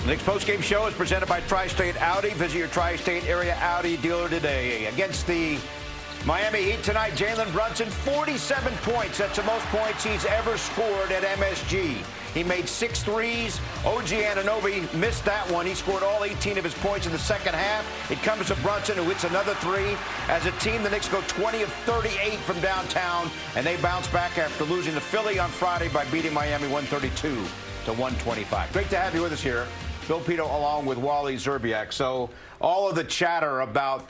Knicks postgame show is presented by Tri-State Audi. Visit your Tri-State area Audi dealer today. Against the Miami Heat tonight, Jalen Brunson, 47 points. That's the most points he's ever scored at MSG. He made 6 threes. OG Anunoby missed that one. He scored all 18 of his points in the second half. It comes to Brunson, who hits another 3. As a team, the Knicks go 20 of 38 from downtown, and they bounce back after losing to Philly on Friday by beating Miami 132 to 125. Great to have you with us here. Bill Pidto along with Wally Szczerbiak. So all of the chatter about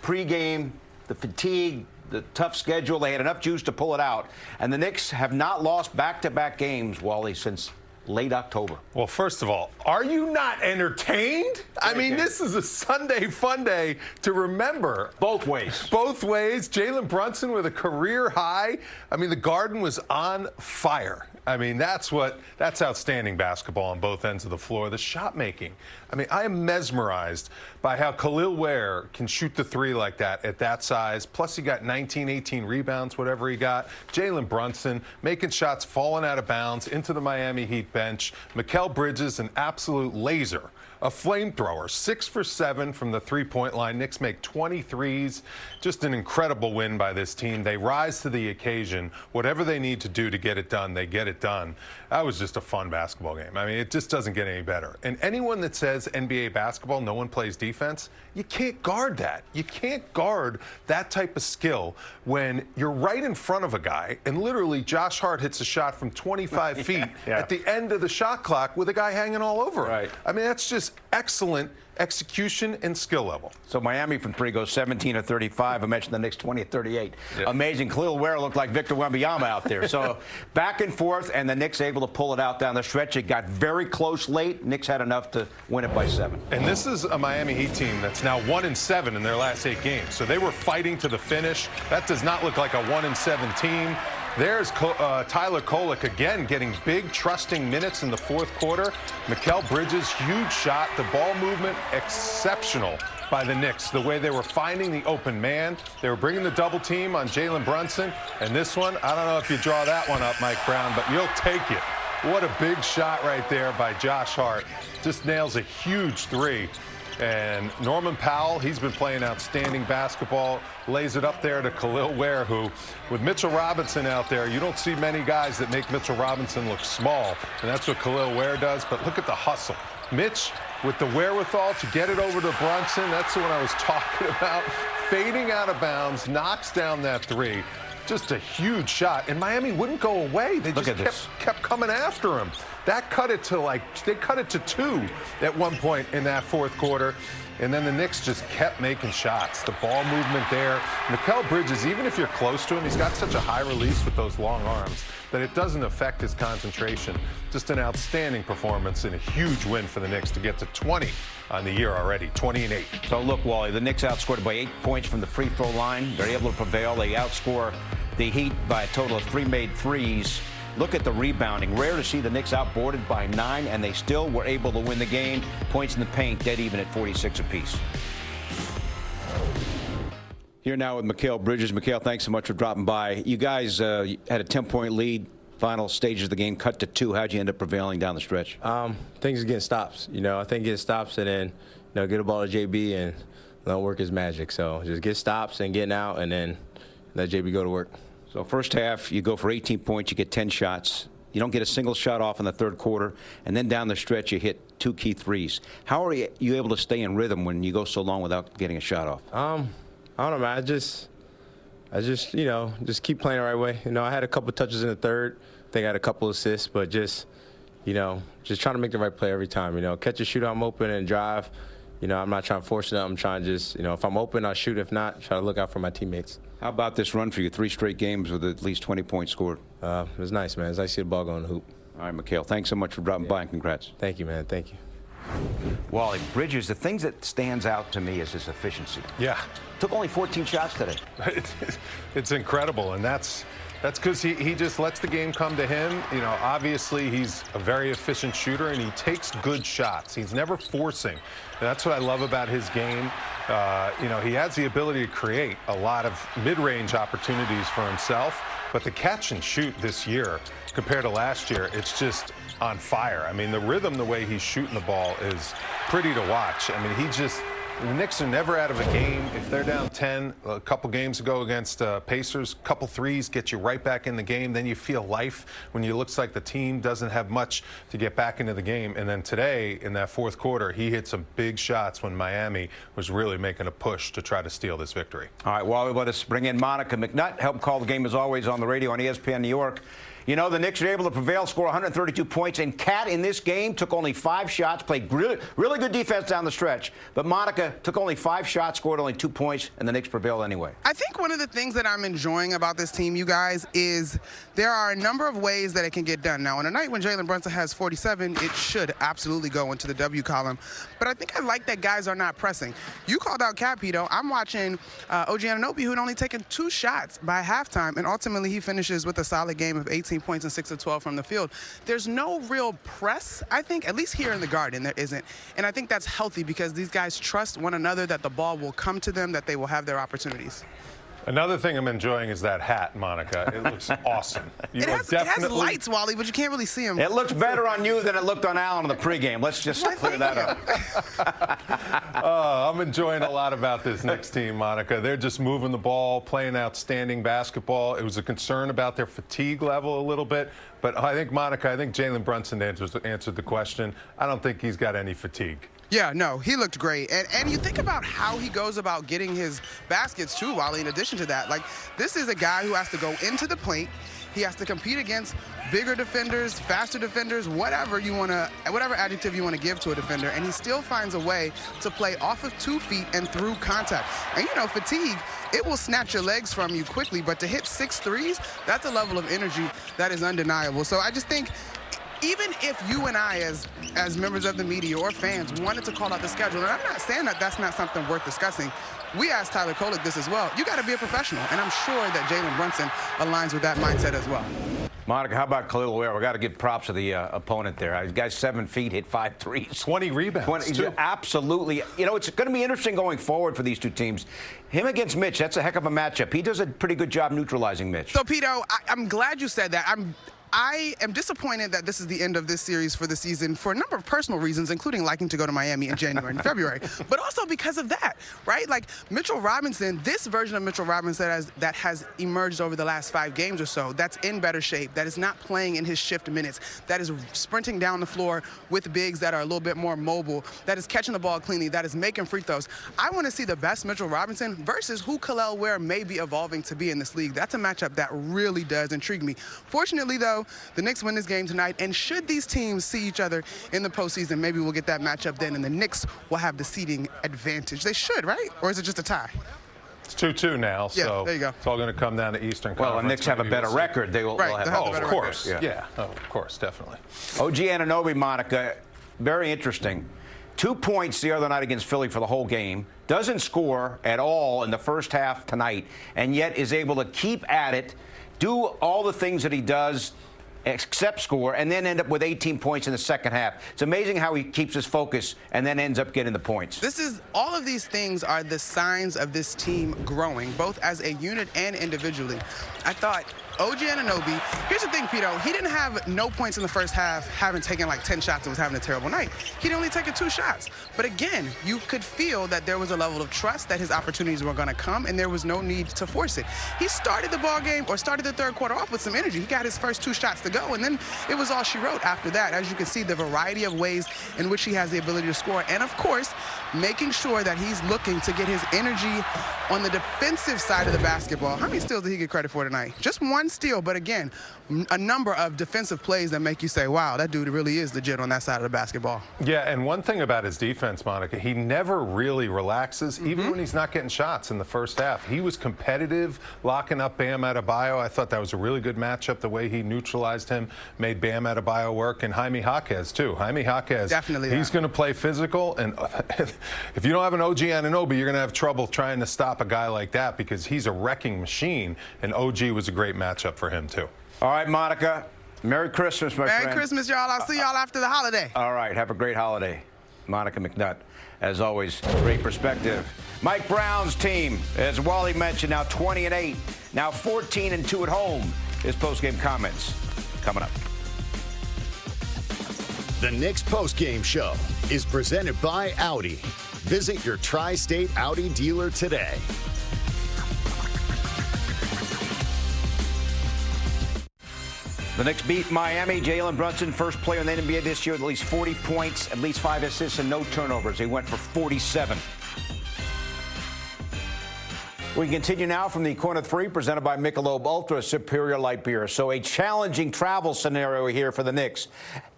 pregame, the fatigue, the tough schedule, they had enough juice to pull it out. And the Knicks have not lost back-to-back games, Wally, since late October. Well, first of all, are you not entertained? I mean, this is a Sunday fun day to remember. Both ways. Both ways. Jalen Brunson with a career high. I mean, the Garden was on fire. I mean, that's outstanding basketball on both ends of the floor. The shot making. I mean, I am mesmerized by how Khalil Ware can shoot the 3 like that at that size. Plus, he got 19, 18 rebounds, whatever he got. Jalen Brunson making shots falling out of bounds into the Miami Heat bench. Mikal Bridges, an absolute laser. A flamethrower, 6 for 7 from the three-point line. Knicks make 23s. Just an incredible win by this team. They rise to the occasion. Whatever they need to do to get it done, they get it done. That was just a fun basketball game. I mean, it just doesn't get any better. And anyone that says NBA basketball, no one plays defense, you can't guard that. You can't guard that type of skill when you're right in front of a guy and literally Josh Hart hits a shot from 25 feet at the end of the shot clock with a guy hanging all over him. Right. I mean, that's just excellent execution and skill level. So Miami from 3 goes 17 of 35. I mentioned the Knicks 20 of 38. Yeah. Amazing. Khalil Ware looked like Victor Wembanyama out there. So back and forth, and the Knicks able to pull it out down the stretch. It got very close late. Knicks had enough to win it by 7. And this is a Miami Heat team that's now 1-7 in their last 8 games. So they were fighting to the finish. That does not look like a 1-7 team. There's Tyler Kolek again getting big, trusting minutes in the fourth quarter. Mikal Bridges, huge shot. The ball movement, exceptional by the Knicks. The way they were finding the open man. They were bringing the double team on Jalen Brunson. And this one, I don't know if you draw that one up, Mike Brown, but you'll take it. What a big shot right there by Josh Hart. Just nails a huge 3. And Norman Powell, he's been playing outstanding basketball, lays it up there to Khalil Ware, who, with Mitchell Robinson out there, you don't see many guys that make Mitchell Robinson look small, and that's what Khalil Ware does. But look at the hustle. Mitch, with the wherewithal to get it over to Brunson, that's the one I was talking about, fading out of bounds, knocks down that 3. Just a huge shot, and Miami wouldn't go away. They just kept coming after him. That cut it to they cut it to 2 at one point in that fourth quarter, and then the Knicks just kept making shots. The ball movement there. Mikal Bridges, even if you're close to him, he's got such a high release with those long arms that it doesn't affect his concentration. Just an outstanding performance and a huge win for the Knicks to get to 20 on the year already, 20 and 8. So look, Wally, the Knicks outscored by 8 points from the free throw line. They're able to prevail. They outscore the Heat by a total of 3 made threes. Look at the rebounding. Rare to see the Knicks outboarded by 9, and they still were able to win the game. Points in the paint, dead even at 46 apiece. Here now with Mikal Bridges. Mikal, thanks so much for dropping by. You guys had a 10-point lead. Final stages of the game, cut to 2. How'd you end up prevailing down the stretch? Things are getting stops. I think get stops and then, get a ball to JB and let him work his magic. So just get stops and getting out and then let JB go to work. So first half, you go for 18 points, you get 10 shots. You don't get a single shot off in the third quarter, and then down the stretch, you hit 2 key threes. How are you able to stay in rhythm when you go so long without getting a shot off? I don't know, man. I just keep playing the right way. I had a couple touches in the third. I think I had a couple assists, but just trying to make the right play every time. Catch a shooter, I'm open and drive. I'm not trying to force it up. I'm trying to just, if I'm open, I'll shoot. If not, try to look out for my teammates. How about this run for you? 3 straight games with at least 20 points scored. It was nice, man. It's nice to see the ball go in the hoop. All right, Mikal, thanks so much for dropping by, and congrats. Thank you, man. Thank you. Wally, Bridges, the things that stands out to me is his efficiency. Yeah. Took only 14 shots today. It's incredible, and that's because he just lets the game come to him. Obviously he's a very efficient shooter, and he takes good shots. He's never forcing. And that's what I love about his game. He has the ability to create a lot of mid-range opportunities for himself. but the catch and shoot this year compared to last year, it's just on fire. I mean, the rhythm, the way he's shooting the ball is pretty to watch. I mean, the Knicks are never out of a game. If they're down 10, a couple games ago against Pacers, couple threes get you right back in the game. Then you feel life when it looks like the team doesn't have much to get back into the game. And then today, in that fourth quarter, he hit some big shots when Miami was really making a push to try to steal this victory. All right, Wally, let us bring in Monica McNutt, help call the game as always on the radio on ESPN New York. You know, the Knicks were able to prevail, score 132 points, and Cat in this game took only 5 shots, played really good defense down the stretch. But Monica took only 5 shots, scored only 2 points, and the Knicks prevailed anyway. I think one of the things that I'm enjoying about this team, you guys, is there are a number of ways that it can get done. Now, on a night when Jalen Brunson has 47, it should absolutely go into the W column. But I think I like that guys are not pressing. You called out Cat, Pidto. I'm watching OG Anunoby, who had only taken 2 shots by halftime, and ultimately he finishes with a solid game of 18 points and 6 of 12 from the field. There's no real press, I think, at least here in the Garden, there isn't. And I think that's healthy because these guys trust one another that the ball will come to them, that they will have their opportunities. Another thing I'm enjoying is that hat, Monica. It looks awesome. It has lights, Wally, but you can't really see them. It looks better on you than it looked on Allen in the pregame. Let's just clear that up. I'm enjoying a lot about this Knicks team, Monica. They're just moving the ball, playing outstanding basketball. It was a concern about their fatigue level a little bit. But I think, Monica, Jalen Brunson answered the question. I don't think he's got any fatigue. Yeah, no, he looked great. And you think about how he goes about getting his baskets too, Wally, in addition to that. Like, this is a guy who has to go into the paint. He has to compete against bigger defenders, faster defenders, whatever adjective you want to give to a defender, and he still finds a way to play off of 2 feet and through contact. And you know, fatigue, it will snatch your legs from you quickly, but to hit 6 threes, that's a level of energy that is undeniable. So I just think, even if you and I, as members of the media or fans, wanted to call out the schedule, and I'm not saying that that's not something worth discussing, we asked Tyler Kolek this as well. You got to be a professional, and I'm sure that Jalen Brunson aligns with that mindset as well. Monica, how about Khalil Ware? We got to give props to the opponent there. The guy's 7 feet, hit 5 threes. 20 rebounds, too. Absolutely. You know, it's going to be interesting going forward for these two teams. Him against Mitch, that's a heck of a matchup. He does a pretty good job neutralizing Mitch. So, Pidto, I'm glad you said that. I am disappointed that this is the end of this series for the season for a number of personal reasons, including liking to go to Miami in January and February, but also because of that, right? Like, Mitchell Robinson, this version of Mitchell Robinson that has emerged over the last 5 games or so, that's in better shape, that is not playing in his shift minutes, that is sprinting down the floor with bigs that are a little bit more mobile, that is catching the ball cleanly, that is making free throws. I want to see the best Mitchell Robinson versus who Khalil Ware may be evolving to be in this league. That's a matchup that really does intrigue me. Fortunately, though, the Knicks win this game tonight, and should these teams see each other in the postseason, maybe we'll get that matchup then, and the Knicks will have the seeding advantage. They should, right? Or is it just a tie? It's 2-2 now, yeah, so there you go. It's all going to come down to Eastern Conference. Well, the Knicks have a better record. They will have of course. Yeah. Oh, of course, definitely. OG Anunoby, Monica, very interesting. 2 points the other night against Philly for the whole game. Doesn't score at all in the first half tonight, and yet is able to keep at it, do all the things that he does, except score, and then end up with 18 points in the second half. It's amazing how he keeps his focus and then ends up getting the points. All of these things are the signs of this team growing, both as a unit and individually. I thought OG Anunoby, here's the thing, Pidto, he didn't have no points in the first half, having taken like 10 shots and was having a terrible night. He'd only taken 2 shots. But again, you could feel that there was a level of trust that his opportunities were going to come, and there was no need to force it. He started the ball game, or started the third quarter off with some energy. He got his first 2 shots to go, and then it was all she wrote after that. As you can see, the variety of ways in which he has the ability to score, and of course, making sure that he's looking to get his energy on the defensive side of the basketball. How many steals did he get credit for tonight? Just 1 steal, but again, a number of defensive plays that make you say, wow, that dude really is legit on that side of the basketball. Yeah, and one thing about his defense, Monica, he never really relaxes, even when he's not getting shots in the first half. He was competitive, locking up Bam Adebayo. I thought that was a really good matchup, the way he neutralized him, made Bam Adebayo work, and Jaime Jaquez, too. Jaime Jaquez, definitely he's going to play physical, and if you don't have an OG Anunoby, you're going to have trouble trying to stop a guy like that because he's a wrecking machine, and OG was a great matchup for him, too. All right, Monica, Merry Christmas, my friend. Merry Christmas, y'all. I'll see y'all after the holiday. All right, have a great holiday. Monica McNutt, as always, great perspective. Mike Brown's team, as Wally mentioned, now 20-8, now 14-2 at home. His postgame comments coming up. The Knicks postgame show is presented by Audi. Visit your tri-state Audi dealer today. The Knicks beat Miami. Jalen Brunson, first player in the NBA this year with at least 40 points, at least 5 assists, and no turnovers. He went for 47. We continue now from the corner three, presented by Michelob Ultra Superior Light Beer. So a challenging travel scenario here for the Knicks.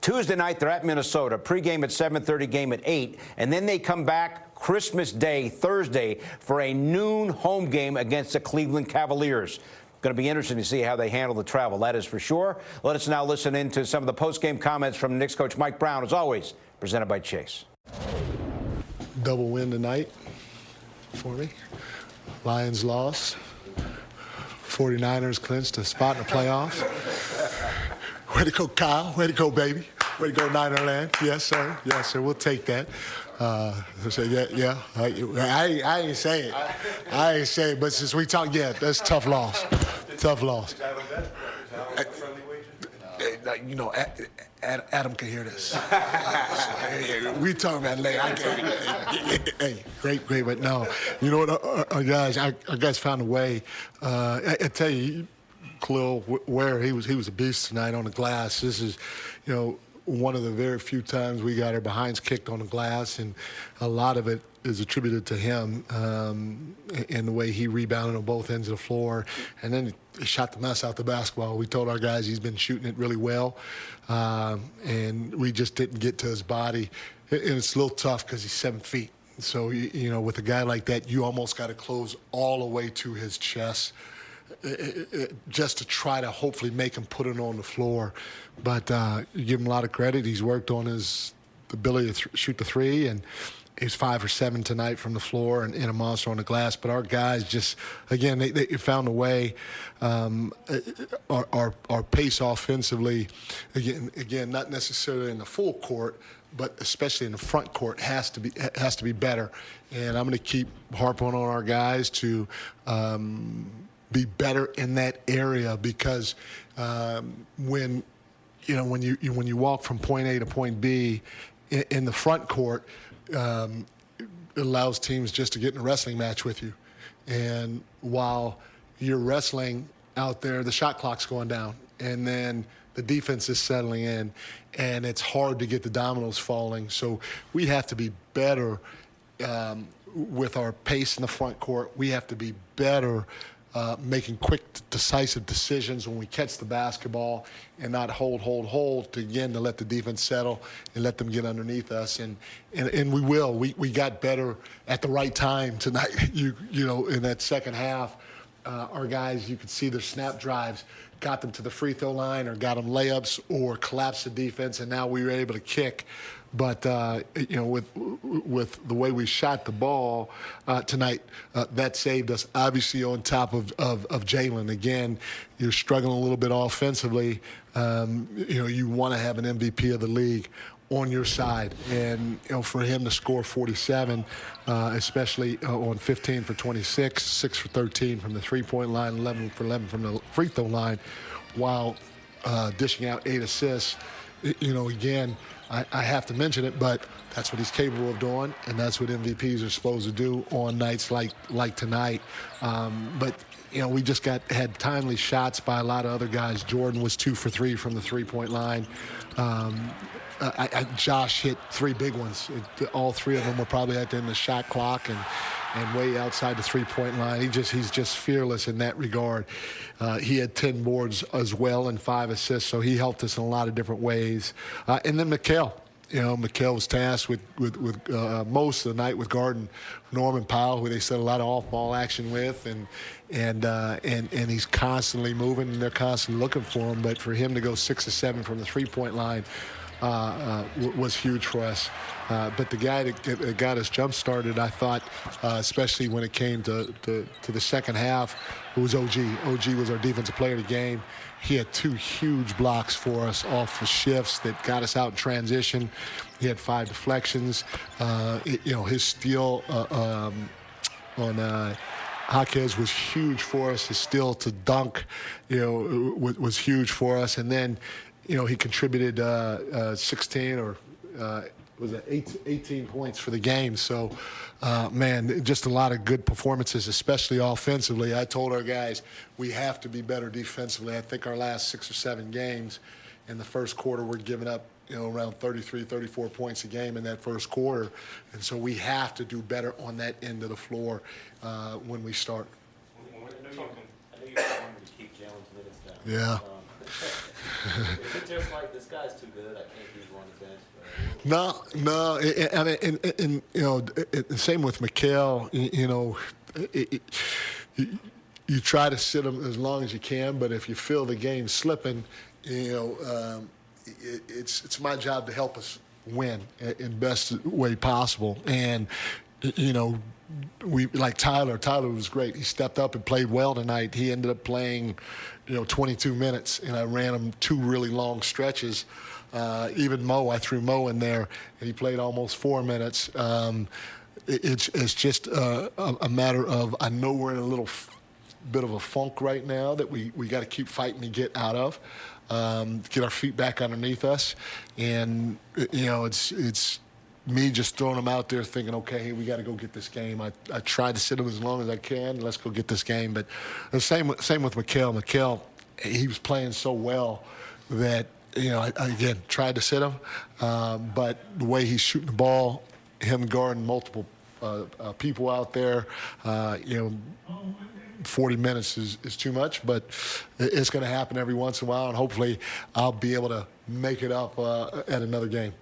Tuesday night, they're at Minnesota. Pregame at 7:30, game at 8. And then they come back Christmas Day, Thursday, for a noon home game against the Cleveland Cavaliers. Going to be interesting to see how they handle the travel, that is for sure. Let us now listen in to some of the post-game comments from Knicks coach Mike Brown, as always, presented by Chase. Double win tonight for me. Lions lost. 49ers clinched a spot in the playoffs. Way to go, Kyle. Way to go, baby. Way to go, Ninerland. Yes, sir. Yes, sir. We'll take that. I ain't say it. I ain't say it. But since we talk, yeah, that's a tough loss. Tough loss. You know, Adam can hear this. We talking about later. Hey, great, but no. You know what, our guys found a way. I tell you, Khalil Ware, he was a beast tonight on the glass. This is, you know, one of the very few times we got our behinds kicked on the glass, and a lot of it is attributed to him and the way he rebounded on both ends of the floor. And then he shot the mess out the basketball. We told our guys he's been shooting it really well, and we just didn't get to his body. And it's a little tough because he's 7 feet. So, you know, with a guy like that, you almost got to close all the way to his chest just to try to hopefully make him put it on the floor. But you give him a lot of credit. He's worked on his ability to shoot the three, and he's 5 for 7 tonight from the floor and a monster on the glass. But our guys just, again, they found a way. Our pace offensively, again, not necessarily in the full court, but especially in the front court has to be better. And I'm going to keep harping on our guys to be better in that area, because when you walk from point A to point B in the front court, it allows teams just to get in a wrestling match with you. And while you're wrestling out there, the shot clock's going down, and then the defense is settling in, and it's hard to get the dominoes falling. So we have to be better with our pace in the front court. We have to be better making quick, decisive decisions when we catch the basketball, and not hold to let the defense settle and let them get underneath us. And we will. We got better at the right time tonight. You know, in that second half, our guys, you could see their snap drives, got them to the free throw line or got them layups or collapsed the defense, and now we were able to kick. But, you know, with the way we shot the ball tonight, that saved us, obviously, on top of Jalen. Again, you're struggling a little bit offensively. You know, you want to have an MVP of the league on your side. And, you know, for him to score 47, especially on 15 for 26, 6 for 13 from the three-point line, 11 for 11 from the free throw line, while dishing out 8 assists, you know, again, I have to mention it, but that's what he's capable of doing, and that's what MVPs are supposed to do on nights like tonight. But, you know, we just had timely shots by a lot of other guys. Jordan was 2 for 3 from the three-point line. Josh hit 3 big ones. All 3 of them were probably at the end of the shot clock and way outside the three-point line. He's just fearless in that regard. He had 10 boards as well and 5 assists, so he helped us in a lot of different ways. And then Mikal. You know, Mikal was tasked with most of the night with guarding Norman Powell, who they set a lot of off-ball action with, and he's constantly moving, and they're constantly looking for him. But for him to go 6 of 7 from the three-point line, was huge for us. But the guy that got us jump-started, I thought, especially when it came to the second half, it was OG. OG was our defensive player of the game. He had 2 huge blocks for us off the shifts that got us out in transition. He had 5 deflections. His steal on Jaquez was huge for us. His steal to dunk, was huge for us. And then, he contributed 16 or was it 18 points for the game. So, man, just a lot of good performances, especially offensively. I told our guys we have to be better defensively. I think our last 6 or 7 games in the first quarter, we're giving up, around 33, 34 points a game in that first quarter. And so we have to do better on that end of the floor when we start. I know you wanted to keep Jalen's minutes down. Yeah. Is it just like, this guy's too good, I can't keep him on the bench? No. I mean, same with Mikal. You try to sit him as long as you can, but if you feel the game slipping, it's my job to help us win in best way possible. And we like Tyler. Tyler was great. He stepped up and played well tonight. He ended up playing, 22 minutes, and I ran him 2 really long stretches. Even Mo, I threw Mo in there, and he played almost 4 minutes. It's just a matter of, I know we're in a little bit of a funk right now that we got to keep fighting to get out of, get our feet back underneath us. And, it's me just throwing him out there thinking, okay, we got to go get this game. I tried to sit him as long as I can. Let's go get this game. But the same with Mikal. Mikal, he was playing so well that, I again, tried to sit him. But the way he's shooting the ball, him guarding multiple people out there, 40 minutes is too much, but it's going to happen every once in a while, and hopefully I'll be able to make it up at another game.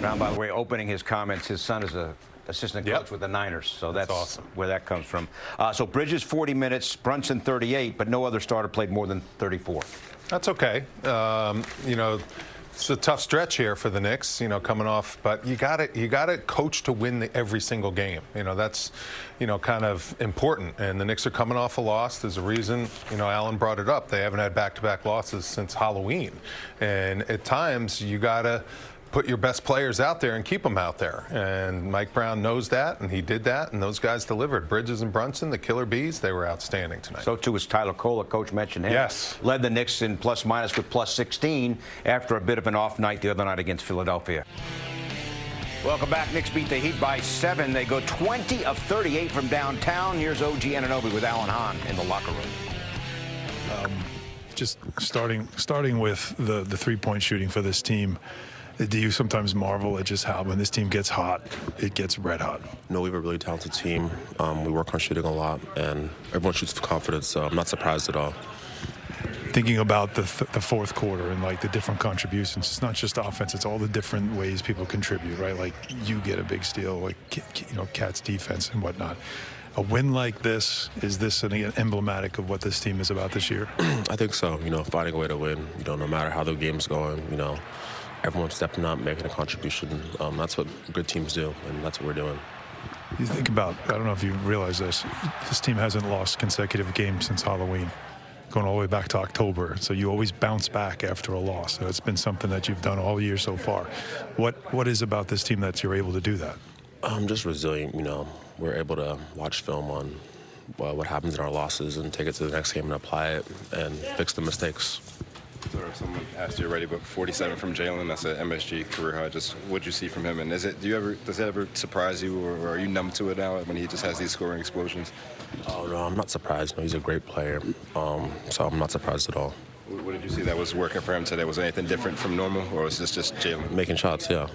Now, by the way, opening his comments, his son is a assistant coach with the Niners, so that's awesome. Where that comes from. So Bridges 40 minutes, Brunson 38, but no other starter played more than 34. That's okay. It's a tough stretch here for the Knicks, coming off, but you got to coach to win every single game. That's, kind of important. And the Knicks are coming off a loss. There's a reason, Alan brought it up. They haven't had back-to-back losses since Halloween. And at times, you got to put your best players out there and keep them out there. And Mike Brown knows that, and he did that, and those guys delivered. Bridges and Brunson, the killer bees, they were outstanding tonight. So, too, is Tyler Cole. Coach mentioned him. Yes. Led the Knicks in plus-minus with plus 16 after a bit of an off night the other night against Philadelphia. Welcome back. Knicks beat the Heat by 7. They go 20 of 38 from downtown. Here's OG Anunoby with Alan Hahn in the locker room. Just starting with the three-point shooting for this team. Do you sometimes marvel at just how when this team gets hot, it gets red hot? No, we have a really talented team. We work on shooting a lot, and everyone shoots with confidence, so I'm not surprised at all. Thinking about the fourth quarter and, like, the different contributions, it's not just offense, it's all the different ways people contribute, right? Like, you get a big steal, like, Cat's defense and whatnot. A win like this, is this emblematic of what this team is about this year? I think so. Finding a way to win, no matter how the game's going, everyone's stepping up, making a contribution. That's what good teams do, and that's what we're doing. You think about, I don't know if you realize this team hasn't lost consecutive games since Halloween, going all the way back to October. So you always bounce back after a loss. So it's been something that you've done all year so far. What is about this team that you're able to do that? Just resilient, We're able to watch film on what happens in our losses and take it to the next game and apply it and fix the mistakes. Someone asked you already, but 47 from Jalen, that's an MSG career high. Just what you see from him, and does it ever surprise you, or are you numb to it now when he just has these scoring explosions? Oh no, I'm not surprised. No, he's a great player, so I'm not surprised at all. What did you see that was working for him today? Was anything different from normal, or was this just Jalen? Making shots, yeah.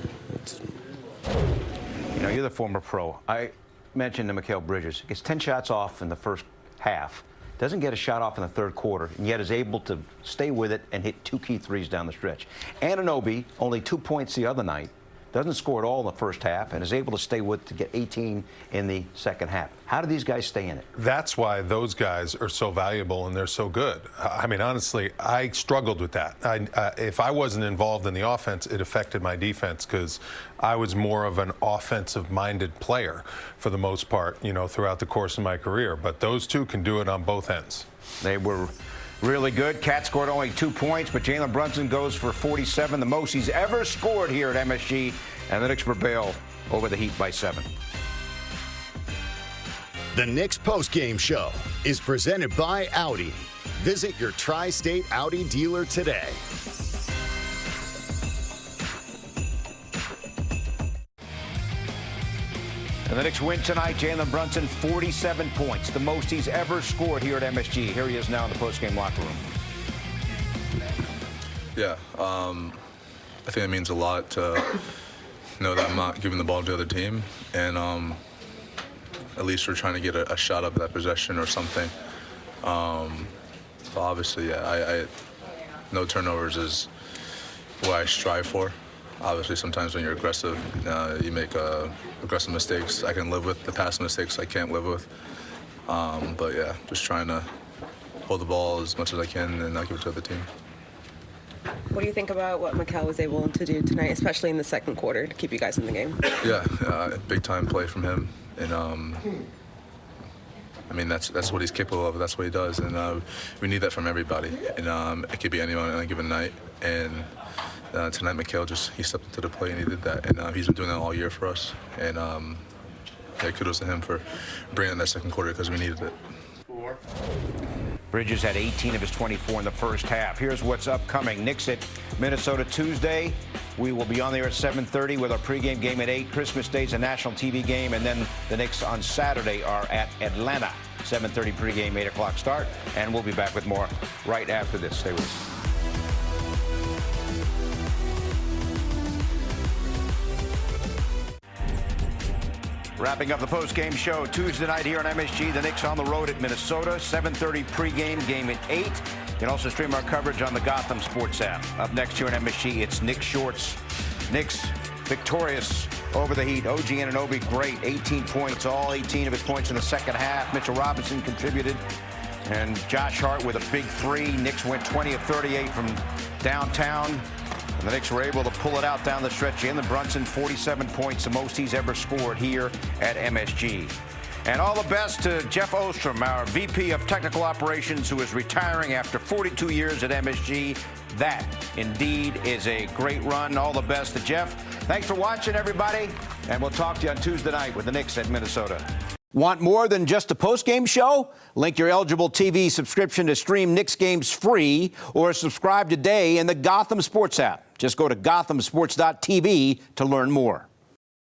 You're the former pro. I mentioned to Mikal Bridges, gets 10 shots off in the first half. Doesn't get a shot off in the third quarter, and yet is able to stay with it and hit 2 key threes down the stretch. Anunoby, only 2 points the other night, doesn't score at all in the first half, and is able to stay with to get 18 in the second half. How do these guys stay in it? That's why those guys are so valuable and they're so good. I mean, honestly, I struggled with that. If I wasn't involved in the offense, it affected my defense because I was more of an offensive-minded player for the most part, you know, throughout the course of my career. But those two can do it on both ends. They were really good. Cat scored only 2 points, but Jalen Brunson goes for 47, the most he's ever scored here at MSG, and the Knicks prevail over the Heat by 7. The Knicks postgame show is presented by Audi. Visit your Tri-State Audi dealer today. And the Knicks win tonight. Jalen Brunson, 47 points, the most he's ever scored here at MSG. Here he is now in the postgame locker room. Yeah, I think it means a lot to know that I'm not giving the ball to the other team, and at least we're trying to get a shot up at that possession or something. But obviously, yeah, no turnovers is what I strive for. Obviously, sometimes when you're aggressive, you make aggressive mistakes I can live with. The past mistakes I can't live with. But yeah, just trying to hold the ball as much as I can and not give it to the other team. What do you think about what Mikal was able to do tonight, especially in the second quarter, to keep you guys in the game? Yeah, big-time play from him. And, I mean, that's what he's capable of. That's what he does. And we need that from everybody. And it could be anyone on a given night. And tonight, Mikal he stepped into the plate and he did that. And he's been doing that all year for us. And yeah, kudos to him for bringing that second quarter because we needed it. Bridges had 18 of his 24 in the first half. Here's what's upcoming. Knicks at Minnesota Tuesday. We will be on there at 7:30 with our pregame game at 8. Christmas Day's a national TV game. And then the Knicks on Saturday are at Atlanta. 7:30 pregame, 8 o'clock start. And we'll be back with more right after this. Stay with us. Wrapping up the post-game show Tuesday night here on MSG. The Knicks on the road at Minnesota. 7:30 pregame, game at 8. You can also stream our coverage on the Gotham Sports App. Up next here on MSG, it's Nick Shorts. Knicks victorious over the Heat. OG Anunoby, great. 18 points, all 18 of his points in the second half. Mitchell Robinson contributed. And Josh Hart with a big 3. Knicks went 20 of 38 from downtown. And the Knicks were able to pull it out down the stretch. Jalen Brunson, 47 points, the most he's ever scored here at MSG. And all the best to Jeff Ostrom, our VP of Technical Operations, who is retiring after 42 years at MSG. That, indeed, is a great run. All the best to Jeff. Thanks for watching, everybody. And we'll talk to you on Tuesday night with the Knicks at Minnesota. Want more than just a post-game show? Link your eligible TV subscription to stream Knicks games free or subscribe today in the Gotham Sports app. Just go to gothamsports.tv to learn more.